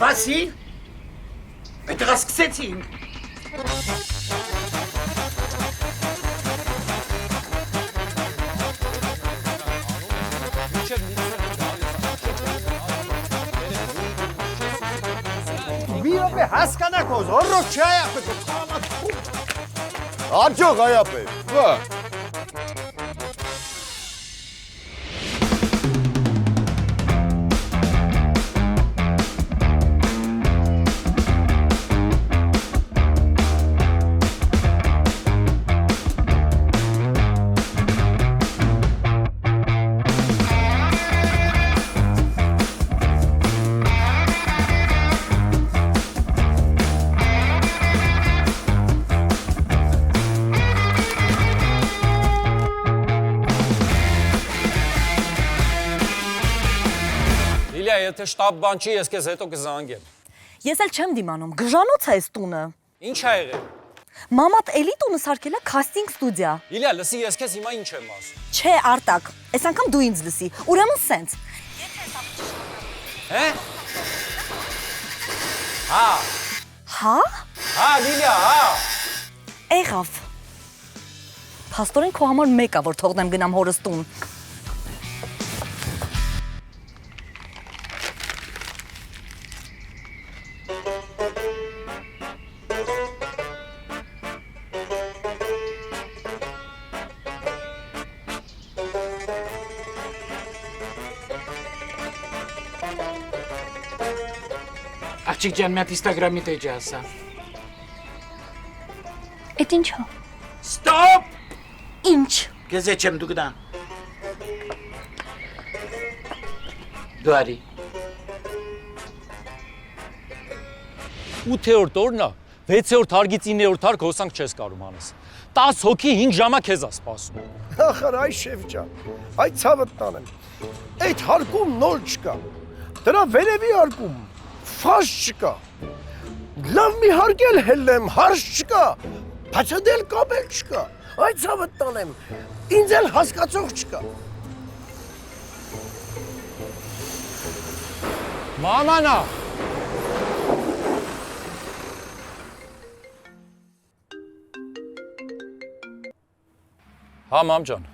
Վասիլ, այդ հասկսեցինք։ Միոպե հասկանակ ոզ, օրոք չի այապե, Արջող այապե, վա։ Եթե շտապ բան չի, ես քեզ հետո կզանգեմ։ Ես էլ չեմ դիմանում, գժանոց է այս տունը։ Ինչ ա եղել։ Մամատ էլի տունը սարքել է քաստինգ ստուդիա։ Իլիա, լսի, ես քեզ հիմա ինչ եմ ասում։ Չէ, Արտակ, այս անգամ դու ինձ լսի։ Ուրեմն սենց։ Հե՞։ Հա։ Հա։ Հա, Լիլիա, հա։ Եղավ։ Փաստորեն քո համար մեկ է, որ թողնեմ գնամ հորս տուն։ Աղջիկ ջան, մի հատ Instagram-ի տեջը ասա։ Էդ ինչո՞։ Ստոպ։ Ինչ։ Քեզ չեմ դու գնա։ Դու արի։ 8-րդ օրն է, 6-րդ հարգից 9-րդ հարկ հոսանք չես կարում անես։ 10 հոգի 5 ժամա քեզ է սպասում։ Ախր այ շեֆ ջան, այդ ցավդ տանեմ։ Այդ հարկում նոր չկա։ Դրա վերևի հարկում ֆաշ չկա։ Լավ մի հարգել հելեմ, հարց չկա։ Փաչադել կապել չկա։ Այդ ցավդ տանեմ։ Ինձ էլ հասկացող չկա։ Մամանա։ Հա, մամ ջան։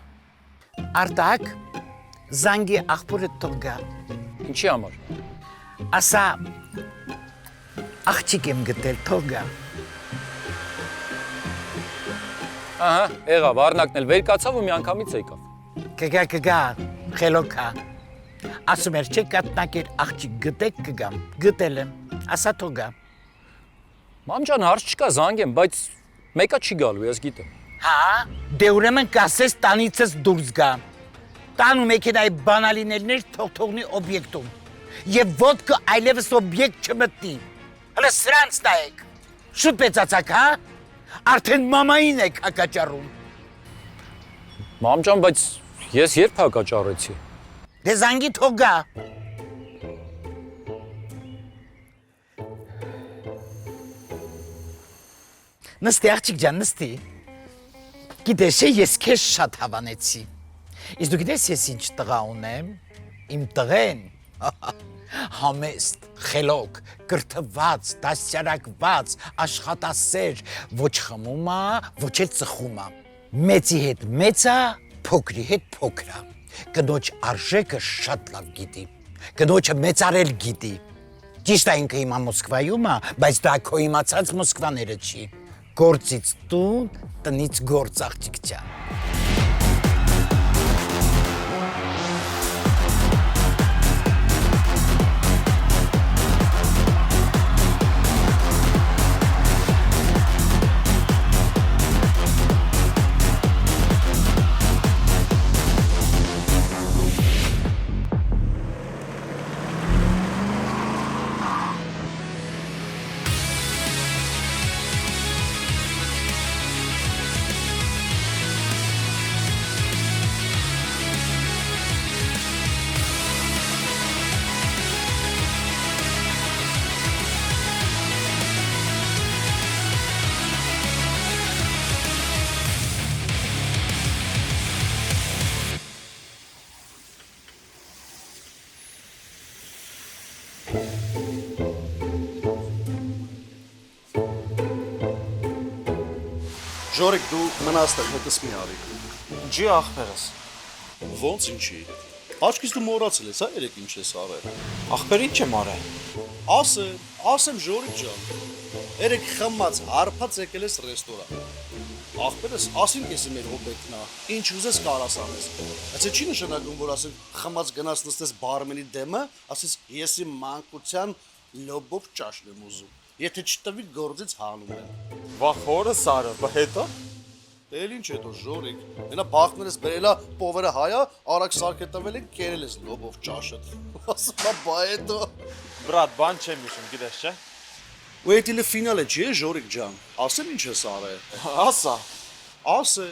Արտակ, զանգի աղբորը թող գա։ Ինչի համար։ Ասա, աղջիկ եմ գտել, թող գա։ Ահա, եղավ, առնակն էլ վեր կացավ ու մի անգամից եկավ։ Կգա, խելոքա։ Ասում էր, չեք կատնակեր աղջիկ գտեք կգամ, գտել եմ, ասա թող գա։ Մամ ջան, հարց չկա, զանգեմ, բայց մեկը չի գալու, ես գիտեմ։ Հա, դե ուրեմն կասես տանիցս դուրս գա։ Տան ու մեքենայի բանալիներներ թողնի օբյեկտում։ Եվ ոտքը այլևս օբյեկտ չմտնի։ Հələ սրանց նայեք։ Շուտ մեծացաք, հա։ Արդեն մամային եք հակաճառում։ Մամ ջան, բայց ես երբ հակաճառեցի։ Դե զանգի թող գա։ Նստի աղջիկ ջան, նստի։ Գիտես, ես քեզ շատ հավանեցի։ Իսկ դու գիտես ես ինչ տղա ունեմ։ Իմ տղեն համեստ, խելոք, կրթված, դաստիարակված, աշխատասեր, ոչ խմում է, ոչ էլ ծխում է։ Մեծի հետ մեծ է, փոքրի հետ փոքր է։ Կնոջ արժեքը շատ լավ գիտի։ Կնոջը մեծարել գիտի։ Ճիշտ է ինքը հիմա Մոսկվայում է, բայց դա քո իմացած Մոսկվաները չի։ Գործից տուն, տնից գործ աղջիկ ջան։ Ժորիկ, դու մնացել հետս մի արի։ Ինչի ախպերս։ Ոնց ինչի։ Աչքից դու մոռացել ես, հա, երեք ինչ ես արել։ Ախպեր ինչ եմ արել։ Ասեմ Ժորիկ ջան։ Երեք խմած, հարբած եկել ես ռեստորան։ Ախպերս, ասին կեսի մեր հոբեկնա, ինչ ուզես կարաս անես։ Այս չի նշանակում, որ ասենք խմած գնաս նստես բարմենի դեմը, ասես ես իմ մանկության լոբով ճաշն եմ ուզում։ Եթե չտվի գործից հանում եմ։ Վախ օրս արը, բա հետո։ Էլ ինչ հետո Ժորիկ, այնա բախներս բերելա պովերը հայա, արագ սարքե տվել են կերել ես լոբով ճաշը։ Ասում եմ բա հետո։ Բրատ, բան չեմ հիշում, գիտես չէ։ Ու էտիլը ֆինալը չի Ժորիկ ջան։ Ասեմ ինչ ես արել։ Ասա։ Ասե։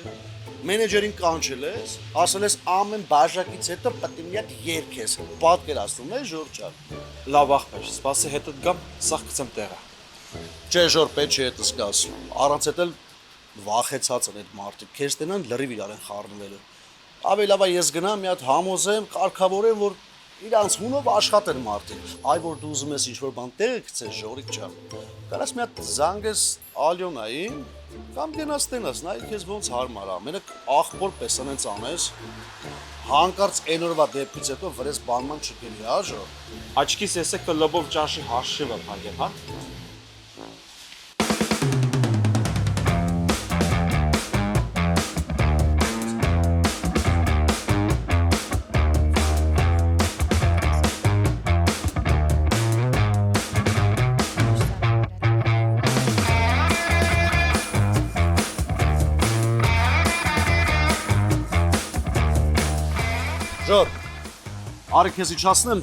Մենեջերին կանչել ես, ասել ես ամեն բաժակից հետո պետք է մի հատ երգես։ Պատկերացնում ես Ժոր ջան։ Լավ ախպեր, սպասի հետդ գամ, սաղ գցեմ տեղը։ Չէ Ժոր, պետք չէ հետս գաս։ Առանց հետ էլ վախեցած են այդ մարդիկ։ Քեզ տենան լրիվ իրար են խառնվելու։ Ավելի լավ է ես գնամ մի հատ համոզեմ, կարգավորեմ, որ իրանց հունով աշխատեն մարդիկ։ Այ որ դու ուզում ես ինչ-որ բան տեղը գցես Ժորիկ ջան։ Կարաս մի հատ զանգես Ալյոնային, կամ գնաս տենաս, նայ քեզ ոնց հարմար է։ Մենակ ախպոր պես անենց անես։ Հանկարծ այն օրվա դեպքից հետո վրես բանման չգնի, հա Ժոր։ Աչքիս եսեք լոբով ճաշի հաշիվը փակել, հա։ Ժոր, արի քեզ իջացնեմ,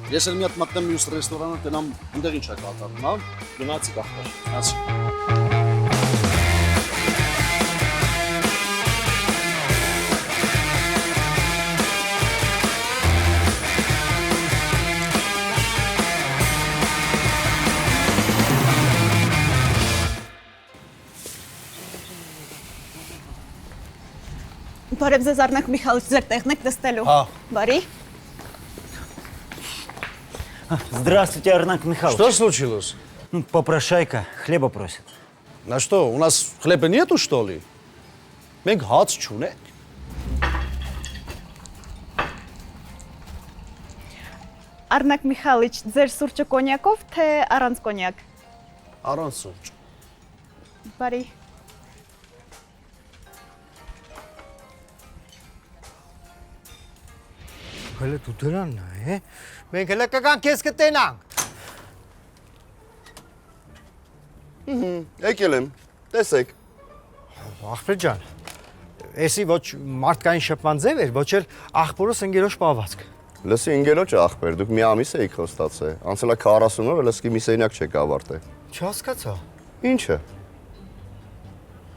ես էլ մի հատ մտնեմ մյուս ռեստորանը, տնամ այնտեղ ինչ է կատարվում, հա։ Գնացի ախպեր։ Գնացի։ Բարև ձեզ Արնակ Միխալիչ, ձեր տեղն եք նստելու։ Հա։ Բարի։ Здравствуйте, Арнак Михайлович. Что случилось? Ну, попрошайка хлеба просит. На что, у нас хлеба нету, что ли? Մենք հաց չունենք։ Արնակ Միխալիչ, ձեր սուրճը կոնյակով, թե առանց կոնյակ։ Առանց սուրճ։ Բարի։ Հələ դու դրանն է, մենք հələ կգան քեզ կտենանք։ Եկել եմ, տեսեք։ Ախպեր ջան, էսի ոչ մարդկային շփման ձև էր, ոչ էլ ախպորոս ընկերոջ պահվածք։ Լսի ինգերոջը ախպեր, դուք մի ամիս եք խոստացել, անցել է 40 օր, լսկի մի սենյակ չեք ավարտել։ Չհասկացա։ Ինչը։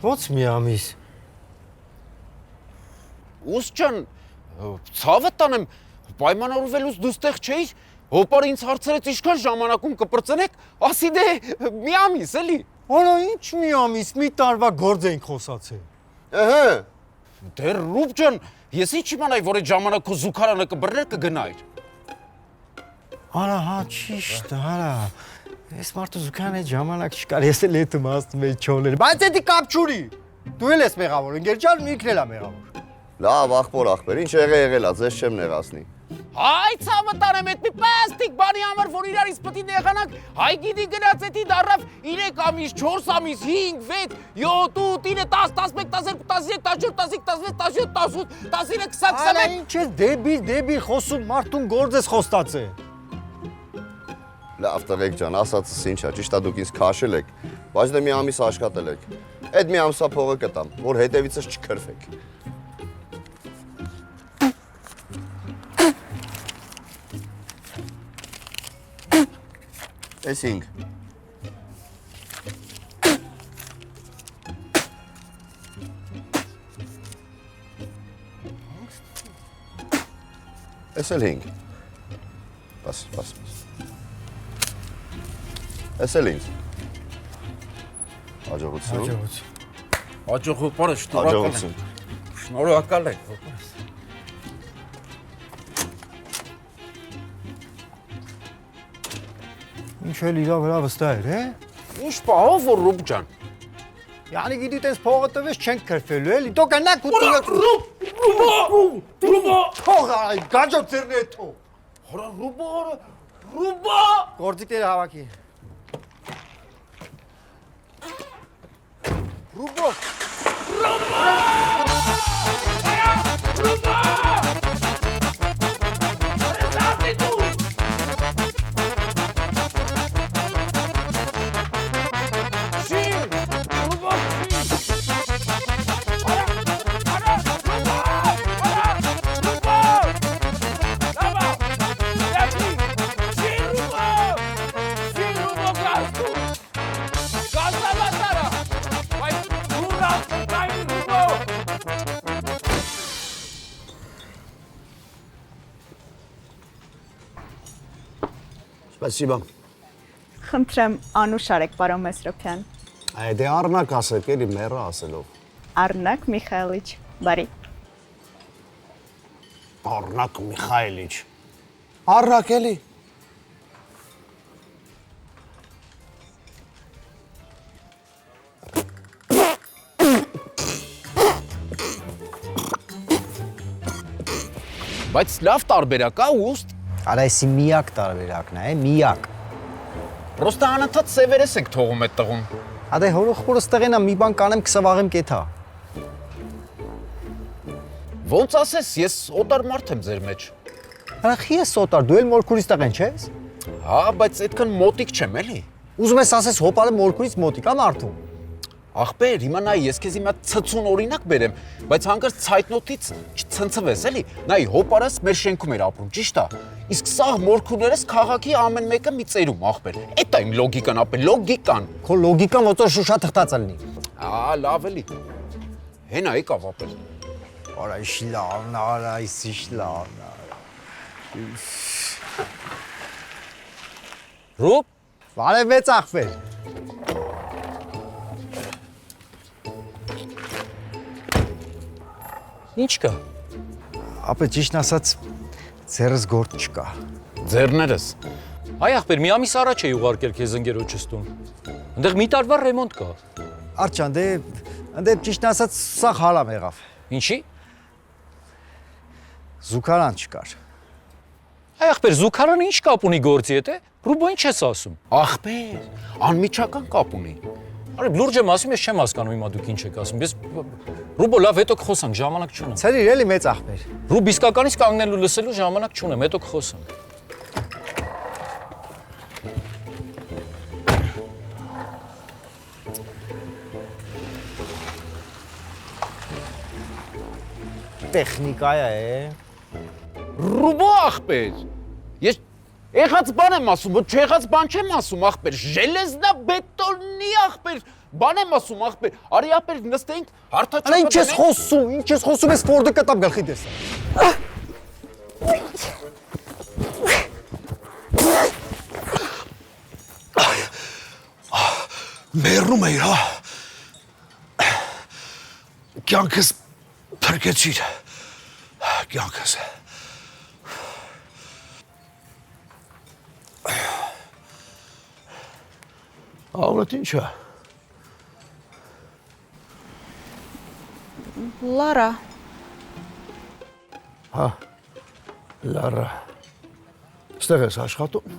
Ոնց մի ամիս։ Ուս ջան, ցավը տանեմ, պայմանավորվելուց դու ստեղ չէիր, հոպար ինձ հարցրեց ինչքան ժամանակում կպրծնեք, ասի դե մի ամիս էլի։ Օլա ինչ մի ամիս, մի տարվա գործ ենք խոսացել։ Ըհը։ Դե Ռուբ ջան, ես ինչ իմանայի, որ այդ ժամանակ քո զուգարանը կբռներ կգնայր։ Արա, հա, ճիշտ, արա։ Այս մարդու զուգան այդ ժամանակ չկար, ես էլ հետում ասում էի չոներ, բայց էդի կապ չունի։ Դու էլ ես մեղավոր, ընկեր ջան, ինքն էլ է մեղավոր։ Լավ, ախպոր, ինչ եղել է, ձեզ չեմ նեղացնի։ Հայ ցավը տանեմ, այդ մի պաստիկ բանի համար, որ իրարից պետք է նեղանանք, հայ գիտի գնաց էդի դարավ 3 ամիս, 4 ամիս, 5, 6, 7, 8, 9, 10, 11, 12, 13, 14, 15, 16, 17, 18, 19, 20, 21։ Արա, ինչ ես դեբիր խոսում, մարդուն գործ ես խոստացել։ Լավ, տղեկ ջան, ասածս ինչ է, ճիշտ է դուք ինձ քաշել եք, բայց դե մի ամիս աշխատել եք։ Այդ մի ամսա փողը կտամ, որ հետևիցս չքրվեք։ Էս 5։ Էս էլ 5։ Բաս։ Էս էլ 5։ Հաջողություն։ Հաջողությունը շնորհակալ եմ։ Հաջողություն։ Շնորհակալ եմ։ Ինչ էլ իրա վրա վստահ էր, Ինչ պահով որ Ռուբ ջան։ Յանի գիտի տես փողը տվես չենք քրֆելու էլի։ Դու կնակ ու Ռուբո։ Թող այ գաջո ծերն է թող։ Հորա Ռուբո։ Գործիքները հավաքի։ Ռուբո։ Спасибо. Խնդրեմ անուշ արեք, պարոն Մեսրոպյան։ Դե առնակ ասեք, էլի մեռը ասելով։ Արնակ Միխայելիչ, բարի։ Առնակ Միխայելիչ։ Առնակ էլի։ Բայց լավ տարբերակ է ուստի։ Արա էսի միակ տարբերակն է, միակ։ Պրոստը անընդհատ սևերես եք թողում այդ տղուն։ Ադե հորոխորս տղենա մի բան կանեմ կսվաղեմ կեթա։ Ոնց ասես, ես օտար մարդ եմ ձեր մեջ։ Արա խի ես օտար, դու էլ մորքուրից տղեն չես։ Հա, բայց այդքան մոտիկ չեմ էլի։ Ուզում ես ասես հոպարը մորքուրից մոտիկ ա մարդու։ Ախպեր, հիմա նայ, ես քեզ հիմա ցցուն օրինակ բերեմ, բայց հանկարծ ցայտնոթից չցնցվես էլի։ Նայ, հոպարս մեր շենքում էր ապրում, ճիշտ է։ Իսկ սա մորքուրներս քաղաքի ամեն մեկը մի ծերում, ախպեր։ Էդ է իմ լոգիկան, ապե, լոգիկան։ Քո լոգիկան ոնց շուշա թղթած լինի։ Ա, լավ էլի։ Հենա եկավ ապել։ Արա շլավն, արա իսի շլավն։ Ռուբ, Բարևեց ախպեր։ ինչ կա։ Ապա ճիշտն ասած ձերս գործ չկա։ Ձերներս։ Հայ ախպեր, մի ամիս առաջ էի ուղարկել քեզ ընկերոջս տուն։ Այնտեղ մի տարվա ռեմոնտ կա։ Արջան, դե ճիշտն ասած սա հալամ եղավ։ Ինչի։ Զուգարան չկար։ Հայ ախպեր, զուգարանը ինչ կապ ունի գործի հետ է։ Ռուբո ինչ ես ասում։ Ախպեր, անմիջական կապ ունի։ Արի լուրջ եմ ասում, ես չեմ հասկանում հիմա դուք ինչ եք ասում։ Ես Ռուբո լավ, հետո կխոսանք, ժամանակ չունեմ։ Ցերիր էլի մեծ ախպեր։ Ռուբ իսկականից կանգնելու լսելու ժամանակ չունեմ, հետո կխոսանք։ Տեխնիկա է։ Ռուբո ախպեր։ Ես եղած բան եմ ասում, ոչ չեղած բան չեմ ասում, ախպեր։ Ժելեզնա բետոնի ախպեր, բան եմ ասում, ախպեր։ Արի ախպեր նստենք, հարթաճապը։ Արա ինչ ես խոսում, ես Ֆորդը կտամ գլխի տեսա։ Մեռնում էի, հա։ Կյանքս փրկեցիր։ Կյանքս։ Աղլետ ինչ է։ Լարա, Հա, Լարա։ Ստեղ ես աշխատում։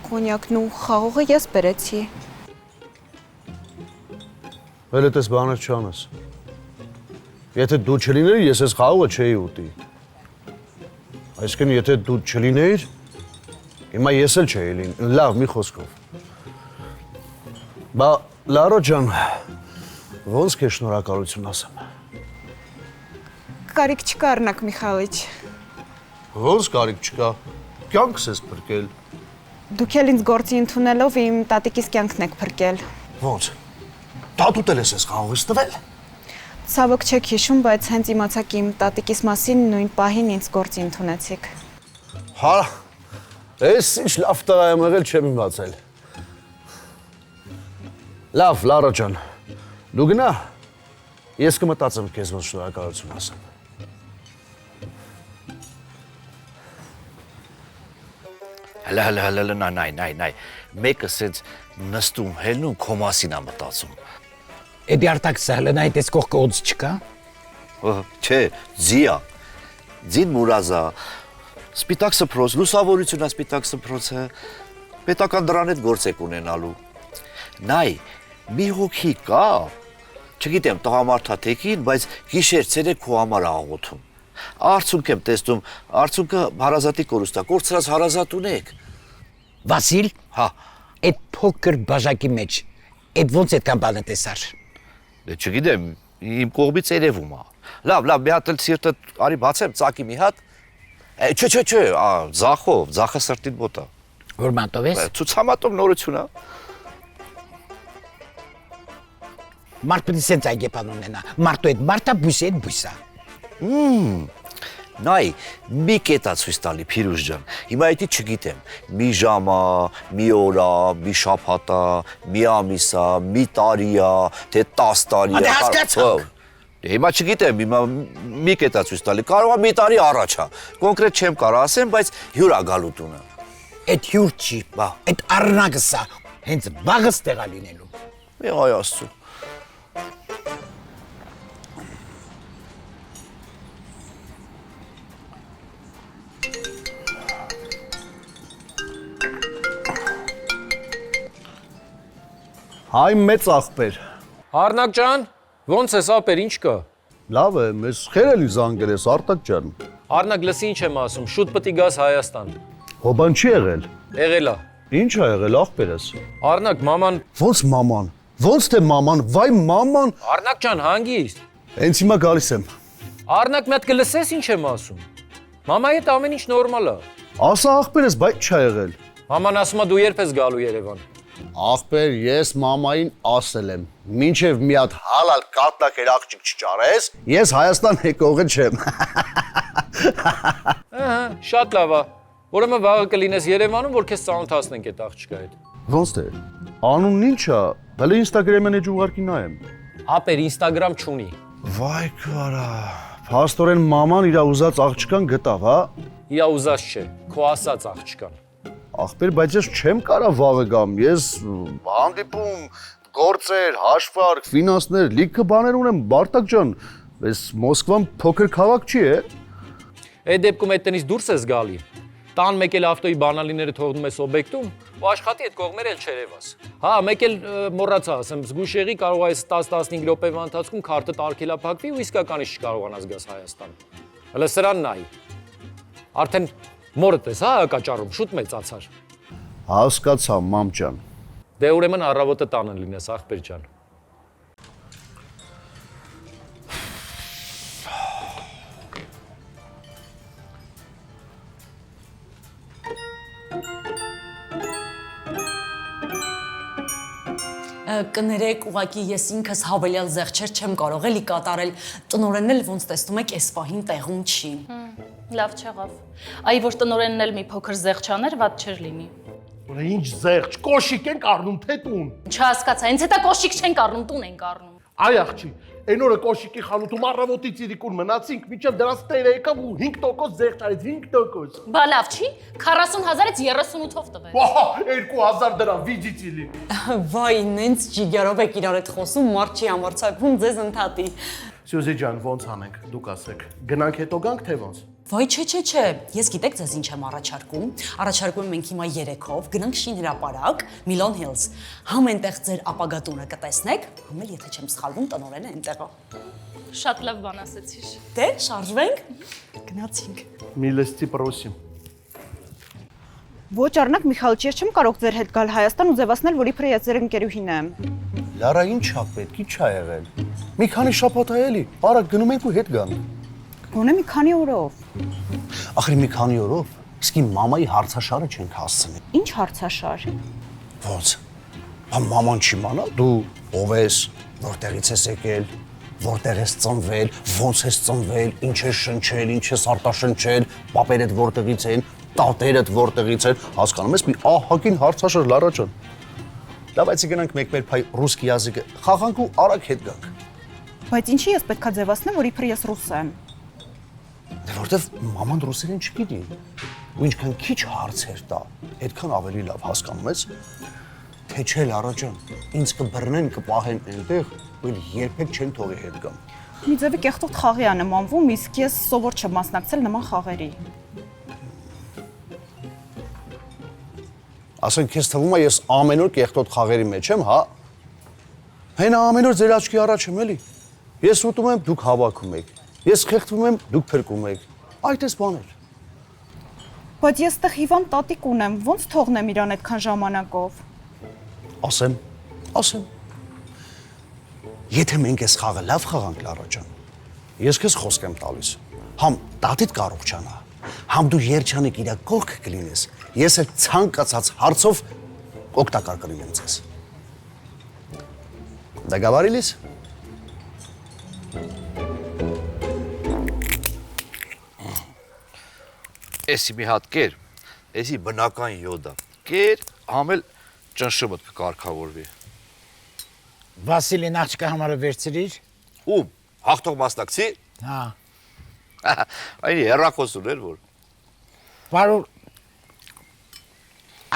կոնյակն ու խաղողը ես բերեցի։ Էլ էտես բանը չանես։ Եթե դու չլիներ, ես ես խաղողը չէի ուտի։ Այսինքն, եթե դու չլիներ, հիմա ես էլ չէի լինի։ Լավ, մի խոսքով։ Բա Լարա ջան, ոնց քեզ շնորհակալություն ասեմ։ Կարիք չկա Արնակ Միխայելիչ։ Ոնց կարիք չկա։ Կյանքս ես փրկել։ Դուք էլ ինձ գործի ընդունելով իմ տատիկիս կյանքն եք փրկել։ Ոնց։ Տատուտել ես խաղողից տվել։ Ցավոք չեք հիշում, բայց հենց իմացաք իմ տատիկիս մասին նույն պահին ինձ գործի ընդունեցիք։ Հա, ես ինչ լավ տղա եմ եղել չեմ իմացել։ Լավ, Լարա ջան, դու գնա, ես կմտածեմ քեզ ոնց շնորհակալություն ասեմ։ Հələ, նայ։ Մեկը սենց նստում, հելնում, քո մասին է մտածում։ Էդի արտակ սահլն այդ ես կողքը օձ չկա։ Չէ, զիա։ Ձին մուրազա։ Սպիտակ սփռոց, լուսավորությունա սպիտակ սփռոցը։ Պետական դրան հետ գործ եք ունենալու։ Նայ, մի հոգի կա, չգիտեմ, տղամարդա թեկին, բայց գիշեր ցերեկ քո համար աղոթում։ Արցունք եմ տեսնում, արցունքը հարազատի կորուստա, կորցրած հարազատ ունեք։ Վասիլ, Հա, այդ փոքր բաժակի մեջ, այդ ոնց այդքան բանը տեսար։ դե չգիտեմ, իմ կողմից երևում է։ Լավ, մի հատ էլ սիրտը արի բացեմ, ծակի մի հատ։ Չէ, ձախով, ձախը սրտին մոտ է։ Որ մանտով ես։ Ցուցամատով նորություն է։ Մարդ պետք է սենց այգեպան ունենա։ Մարդու այդ մարդա բույսի այդ բույսա։ Նայ, մի կետա ցույց տալի Փիրուզ ջան։ Հիմա դա չգիտեմ։ Մի ժամ է, մի օր է, մի շաբաթ է, մի ամիս է, մի տարի է, թե 10 տարի է։ Ադե հասկացանք։ Հիմա չգիտեմ, հիմա մի կետա ցույց տալի։ Կարող է մի տարի առաջ է։ Կոնկրետ չեմ կարող ասեմ, բայց հյուր է գալու տունը։ Այդ հյուր չի, այդ առնակս է, հենց վաղս տեղա լինելու։ Մի այ աստծո։ Հայ մեծ աղբեր։ Արնակ ջան, ոնց ես ապեր, ինչ կա։ Լավ է, մեզ խերելի զանգել ես Արտակ ջան։ Արնակ լսի ինչ եմ ասում, շուտ պետք է գաս Հայաստան։ Հոբան չի եղել։ Եղել է։ Ինչ ա եղել աղբերս։ Արնակ մաման, Ոնց մաման։ Ոնց թե մաման, վայ մաման։ Արնակ ջան, հանգիստ։ Հենց հիմա գալիս եմ։ Արնակ մի հատ կլսես ինչ եմ ասում։ Մամայի հետ ամեն ինչ նորմալ է։ Ասա աղբերս, բայց չի եղել։ Մաման ասում է դու երբ ես գալու Երևան։ Աղբեր, ես մամային ասել եմ, մինչև մի հատ հալալ կատնակ աղջիկ չճարես, ես Հայաստան եկողը չեմ։ Ահա, շատ լավ է։ Ուրեմն վաղը կլինես Երևանում, որ քեզ ծանոթացնենք այդ աղջկա հետ։ Ոնց թե։ Անունն ինչ է։ Հələ Instagram-ն էջ ուղարկի նայեմ։ Ապեր Instagram չունի։ Վայ քարա։ Փաստորեն մաման իր ուզած աղջկան գտավ, հա։ Իա ուզած չէ, քո ասած աղջկան։ Աղբեր, բայց ես չեմ կարա վաղը գամ, ես հանդիպում, գործեր, հաշվարկ, ֆինանսներ, լիքը բաներ ունեմ, Արտակ ջան, այս Մոսկվան փոքր քաղաք չի է։ Այդ դեպքում այդ տնից դուրս ես գալի։ Տան մեկ էլ ավտոյի բանալիները թողնում ես օբյեկտում, ու աշխատի այդ կողմերը էլ չերևաս։ Հա, մեկ էլ մոռացա ասեմ, զգուշ եղի, կարող է 10-15 րոպեվա ընթացքում քարտը արգելափակվի ու իսկականից չկարողանաս գաս Հայաստան։ Հələ սրանն նայ։ Արդեն մորդ ես, հա, կաճառում, շուտ մեծացար։ Հասկացա, մամ ջան։ Դե ուրեմն առավոտը տանը լինես, աղբեր ջան։ Կներեք, ուղղակի ես ինքս հավելյալ զեղչեր չեմ կարող էլի կատարել, տնօրենն էլ ոնց տեսնում եք, այս պահին տեղում չի։ Լավ չեղավ։ Այ որ տնօրենն էլ մի փոքր զեղչաներ, վատ չէր լինի։ Ուրա ինչ զեղչ, կոշիկ ենք առնում, թե տուն։ Չհասկացա, հենց հետա կոշիկ չենք առնում, տուն ենք առնում։ Այ աղջի, այն օրը կոշիկի խանութում առավոտից իրիկուն մնացինք, մինչև դրանց տերը եկավ ու 5% զեղչ արեց, 5%։ Բա լավ չի, 40,000-ից 38-ով տվեց։ Վահ, 2000 դրամ վիճիցիլի։ Վայ, նենց ջիգարով եք իրար հետ խոսում, մարդ չի համարձակվում ձեզ ընդհատի։ Սյուզի ջան, ոնց անենք, դուք ասեք։ Գնանք հետո գանք, թե ոնց։ Վայ, չէ, ես գիտեք ձեզ ինչ եմ առաջարկում։ Առաջարկում եմ մենք հիմա 3-ով գնանք Շին հրապարակ, Միլոն Հիլզ։ Համ այնտեղ ձեր ապագա տունը կտեսնեք, համ էլ եթե չեմ սխալվում, տնօրենը այնտեղ է։ Շատ լավ բան ասեցիր։ Դե, շարժվենք։ Գնացինք։ Միլեստի պրոսիմ։ Ոչ Արնակ Միխայելիչ, ես չեմ կարող ձեր հետ գալ Հայաստան ու ձևացնել, որ իբրե ես ձեր ընկերուհին եմ։ Լարա, ինչ ա պետք, ի՞նչ ա եղել։ Մի քանի շաբաթ ա էլի, արագ գնում ենք ու հետ գանք։ Գոնե մի քանի օրով։ Ախր մի քանի օրով, իսկ իմ մամայի հարցաշարը չենք հասցնի։ Ինչ հարցաշար։ Ոնց։ Բա մաման չիմանա դու ով ես, որտեղից ես եկել, որտեղ ես ծնվել, ոնց ես ծնվել, ինչ ես շնչել, ինչ ես արտաշնչել, պապերդ որտեղից են, տատերդ որտեղից են, հասկանում ես մի ահագին հարցաշար Լարա ջան։ Լավ, այսի գնանք մեկ-մեր փայ ռուսկի язык խաղանք ու արագ հետ գանք։ Բայց ինչի ես պետքա ձևացնեմ, որ իբրե ես ռուս եմ։ Դե որտեվ մաման ռուսերեն չգիտի։ ու ինչքան քիչ հարցեր տա, այդքան ավելի լավ հասկանում ես, թե չէ Լարա ջան, ինձ կբռնեն, կպահեն այնտեղ, ու երբեք չեն թողի հետ գամ։ Մի ձևի կեղտոտ խաղի ա նմանվում, իսկ ես սովոր չեմ մասնակցել նման խաղերի։ Ասենք քեզ թվում է ես ամեն օր կեղտոտ խաղերի մեջ եմ, հա։ Հենա ամեն օր ձեր աչքի առաջ եմ էլի։ Ես ուտում եմ, դուք հավաքում եք։ Ես խեղդվում եմ, դուք փրկում եք։ Այդ էս բաներ։ Բայց ես տեղ հիվանդ տատիկ ունեմ, ո՞նց թողնեմ իրան այդքան ժամանակով։ Ասեմ։ Եթե մենք այս խաղը լավ խաղանք, Լարա ջան, ես քեզ խոսք եմ տալիս։ Համ տատիդ կարողանա, համ դու երջանիկ իր կողք կլինես, ես էլ ցանկացած հարցով օգտակար կլինեմ ձեզ։ Договорились? Էսի մի հատ կեր, էսի բնական յոդա։ Կեր, համել ճնշումդ կկարգավորվի։ Վասիլին աղջկա համարը վերցրիր։ Ում, հաղթող մասնակցի։ Հա։ Այն հեռախոս ուներ, որ։ Պարոն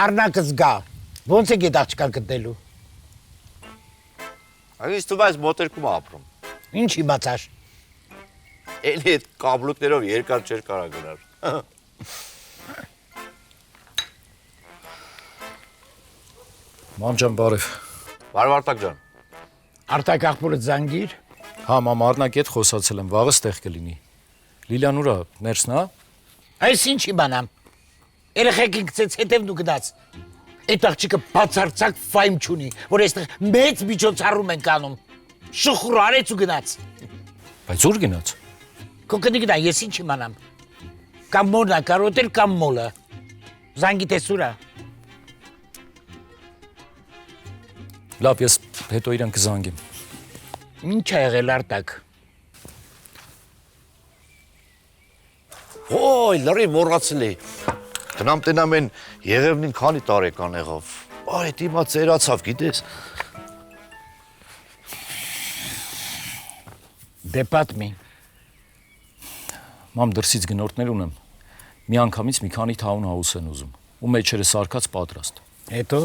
Արնակս գա, ոնց է գետ աղջկա գտնելու։ Այս թվում այս մոտերքում ապրում։ Ինչի բացար։ Էլի այդ կաբլուկներով երկար չէր կարա գնար։ Մամ ջան, բարև։ Բարև Արտակ ջան։ Արտակ աղբորը զանգիր։ Հա, մամ, Արնակի հետ խոսացել եմ, վաղը ստեղ կլինի։ Լիլիան ուրա, ներսն հա։ Այս ինչի բանամ։ Երեխեքին գցեց հետև դու գնաց։ Այդ աղջիկը բացարձակ ֆայմ չունի, որ այստեղ մեծ միջոցառում են կանում։ Շխուր արեց ու գնաց։ Բայց ուր գնաց։ Քո կնի գնա, ես ինչ իմանամ։ Կամ մորնա կարոտել կամ մոլը։ Զանգի տեսուրա։ Լավ, ես հետո իրան կզանգեմ։ Ինչ է եղել Արտակ։ Ոյ, լրի մոռացել էի։ Գնամ տենամ են Եղևնին քանի տարեկան եղավ։ Այդ իմա ծերացավ, գիտես։ Դե պատմի։ Մամ, դրսից գնորդներ ունեմ։ Մի անգամից մի քանի թաուն հաուս են ուզում։ Ու մեջերը սարկած պատրաստ։ Հետո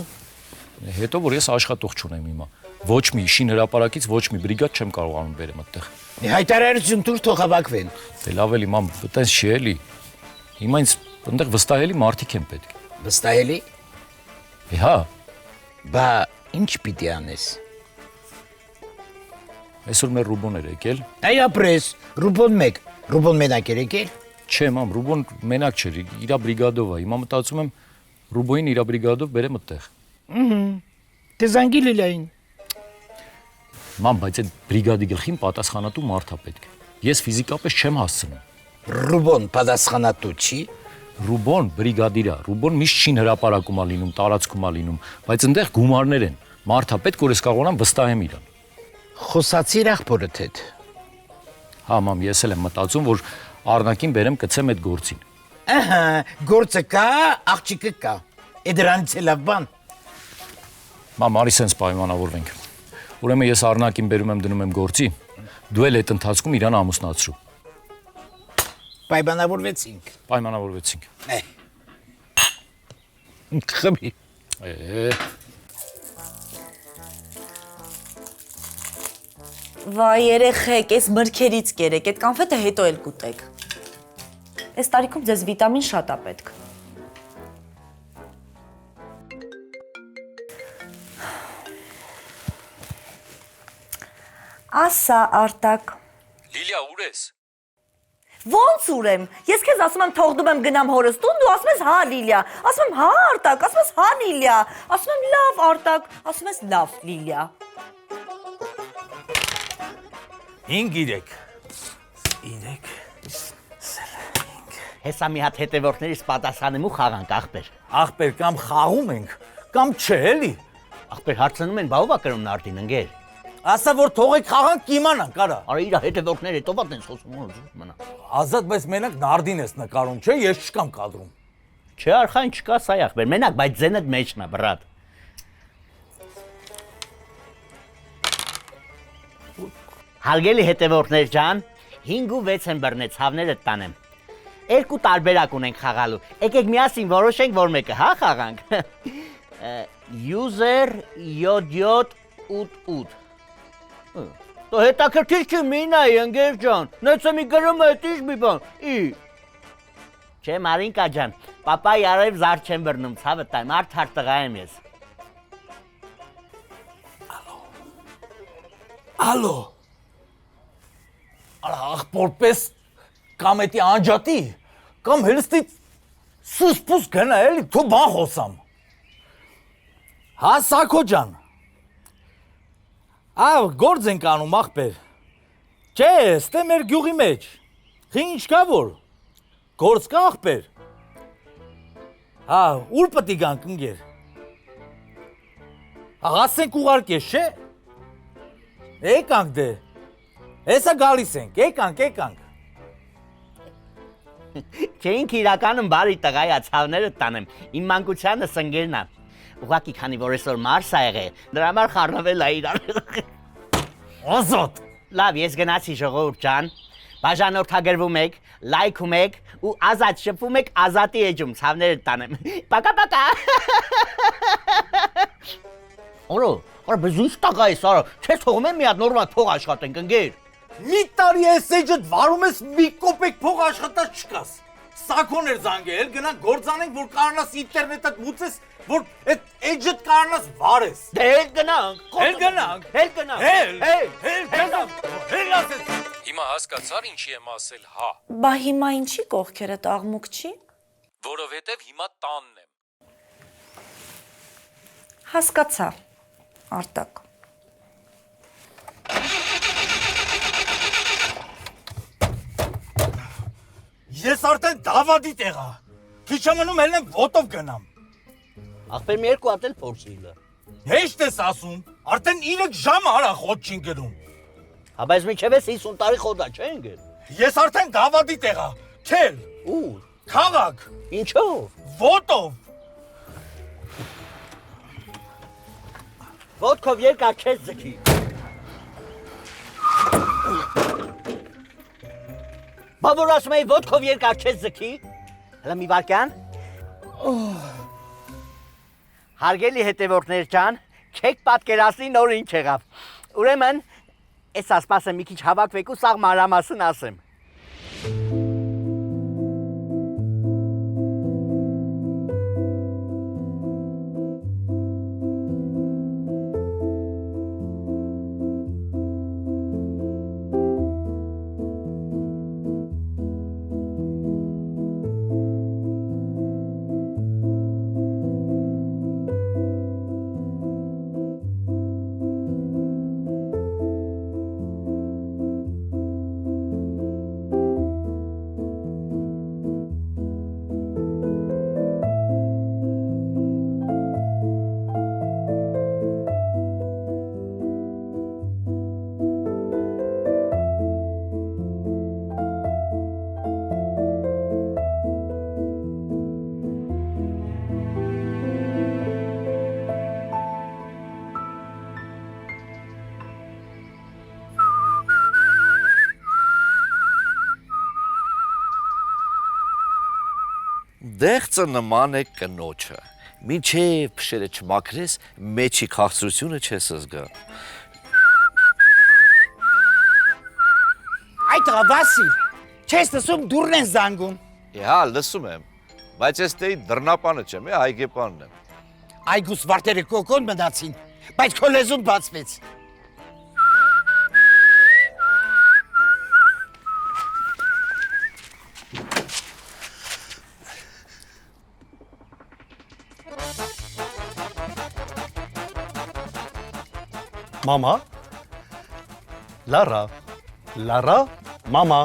Հետո որ ես աշխատող չունեմ հիմա։ Ոչ մի շին հրապարակից ոչ մի բրիգադ չեմ կարողանում բերեմ այդտեղ։ Հայտարարություն տուր թող հավաքվեն։ Դե լավ էլի, մամ, այտենց չի էլի։ Հիմա ինձ այնտեղ վստահելի մարդիկ են պետք։ Վստահելի։ Հա։ Բա ինչ պիտի անես։ Այսօր մեր Ռուբոն էր եկել։ Այ ապրես, Ռուբոն մեկ, Ռուբոն մենակ էր եկել։ Չէ, մամ, Ռուբոն մենակ չէր, իր բրիգադով է։ Հիմա մտածում եմ Ռուբոին իր բրիգադով բերեմ այդտեղ։ Դե զանգի Լիլիային։ Մամ, բայց այդ բրիգադի գլխին պատասխանատու մարդ է պետք։ Ես ֆիզիկապես չեմ հասցնում։ Ռուբոն պատասխանատու չի։ Ռուբոն բրիգադիր է, Ռուբոն միշտ շին հրապարակում է լինում, տարածքում է լինում, բայց այնտեղ գումարներ են։ Մարդ է պետք, որ ես կարողանամ վստահեմ իրան։ Խոսացիր աղբորդ հետ։ Հա, մամ, ես էլ եմ մտածում, որ Արնակին բերեմ կցեմ այդ գործին։ Ահա, գործը կա, աղջիկը կա։ Է դրանից է լավ բան։ Մամ, արի սենց պայմանավորվենք։ Ուրեմն ես Արնակին բերում եմ դնում եմ գործի, դու էլ այդ ընթացքում իրան ամուսնացրու։ Պայմանավորվեցինք։ Պայմանավորվեցինք։ Խմի։ Վայ երեխեք, այս մրգերից կերեք, այդ կանֆետը հետո էլ կուտեք։ Այս տարիքում ձեզ վիտամին շատ է պետք։ Ասա Արտակ։ Լիլիա, ուր ես։ Ոնց ուրեմ։ Ես քեզ ասում եմ թողնում եմ գնամ հորս տուն, դու ասում ես հա Լիլիա։ Ասում եմ հա Արտակ, ասում ես հա Լիլիա։ Ասում եմ լավ Արտակ, ասում ես լավ Լիլիա։ 5-3 Հեսա մի հատ հետևորդներից պատասխանեմ ու խաղանք աղբեր։ Աղբեր կամ խաղում ենք, կամ չէ էլի։ Աղբեր հարցնում են, բա ով է կրում նարդին ընկեր։ Ասա որ թողեք խաղանք կիմանանք, արա։ Արա իր հետևորդները հետո բա տենց խոսում ու մնա։ Ազատ, բայց մենակ նարդին ես նկարում, չէ, ես չկամ կադրում։ Չէ, արխային չկա սա աղբեր, մենակ, բայց ձենդ մեջն է, բրատ։ Հարգելի հետևորդներ ջան, 5 ու 6 եմ բռնեց, հավները տանեմ։ Երկու տարբերակ ունենք խաղալու։ Եկեք միասին որոշենք, որ մեկը, հա, խաղանք։ User 7788։ Դու հետաքրքիր չի մինայի, ընկեր ջան։ Նեցը մի գրում է, դիշ մի բան։ Չէ, Մարինկա ջան, պապայի արև զար չեմ բռնում, ցավը տայմ, արդար տղա եմ ես։ Ալո։ Արա աղբորպես կամ էտի անջատի, կամ հելստի սուսպուս գնա էլի, թու բան խոսամ։ Հա Սակո ջան։ Գործ ենք անում աղբեր։ Չէ, ստե մեր գյուղի մեջ։ Ինչ կա որ։ Գործ կա աղբեր։ Հա, ուր պտի գանք ընկեր։ Ասենք ուղարկես, չէ։ Եկանք դե։ Հեսա գալիս ենք, եկանք։ Չէ, ինք իրականում բարի տղայա, ցավները տանեմ, իմ մանկությանս ընկերն է։ Ուղղակի քանի որ այսօր մարս ա եղել, դրա համար խառնվել ա իրար։ Ազատ։ Լավ, ես գնացի ժողովուրդ ջան։ Բաժանորդագրվում եք, լայքում եք ու ազատ շփվում եք ազատի էջում, ցավները տանեմ։ Պակա։ Օրո, բզուս տղա ես, արա, չես թողում եմ մի հատ նորմալ փող աշխատենք, ընկեր։ Մի տարի ես էջդ վարում ես մի կոպեկ փող աշխատած չկաս։ Սակոն էր զանգել, գնանք գործանենք, որ կարողանաս ինտերնետդ մուծես, որ այդ էջդ կարողանաս վարես։ Դե հել գնանք։ ասես։ Հիմա հասկացար ինչի եմ ասել, հա։ Բա հիմա ինչի կողքերդ աղմուկ չի։ Որովհետև հիմա տանն եմ։ Հասկացա, Արտակ։ Ես արդեն դավադի տեղա։ Քիչ ամնում էլ եմ ոտով գնամ։ Ախպեր մի երկու հատ էլ փորձիլը։ Հեշտ ես ասում, արդեն 3 ժամ արա խոտ չին գնում։ Հա բայց միջև ես 50 տարի խոդա չէ ընկեր։ Ես արդեն դավադի տեղա։ Քել։ Ուր։ Քաղաք։ Ինչով։ Ոտով։ Ոտքով երկար չես ձգի։ Բա որ ասում էի ոտքով երկար չես ձգի։ Հələ մի վարքյան։ Հարգելի հետևորդներ ջան, չեք պատկերացնի նոր ինչ եղավ։ Ուրեմն, ես ասպասեմ մի քիչ հավաքվեք ու սաղ մանրամասն ասեմ։ Դեղցը նման է կնոջը։ Մինչև փշերը չմաքրես, մեջի քաղցրությունը չես զգա։ Այդ Վասիլ, չես լսում դուրն են զանգում։ Հա, լսում եմ, բայց ես դեի դռնապանը չեմ, այգեպանն եմ։ Այգուս վարտերը կոկոն մնացին, բայց քո լեզուն բացվեց։ Մամա, Լարա, մամա։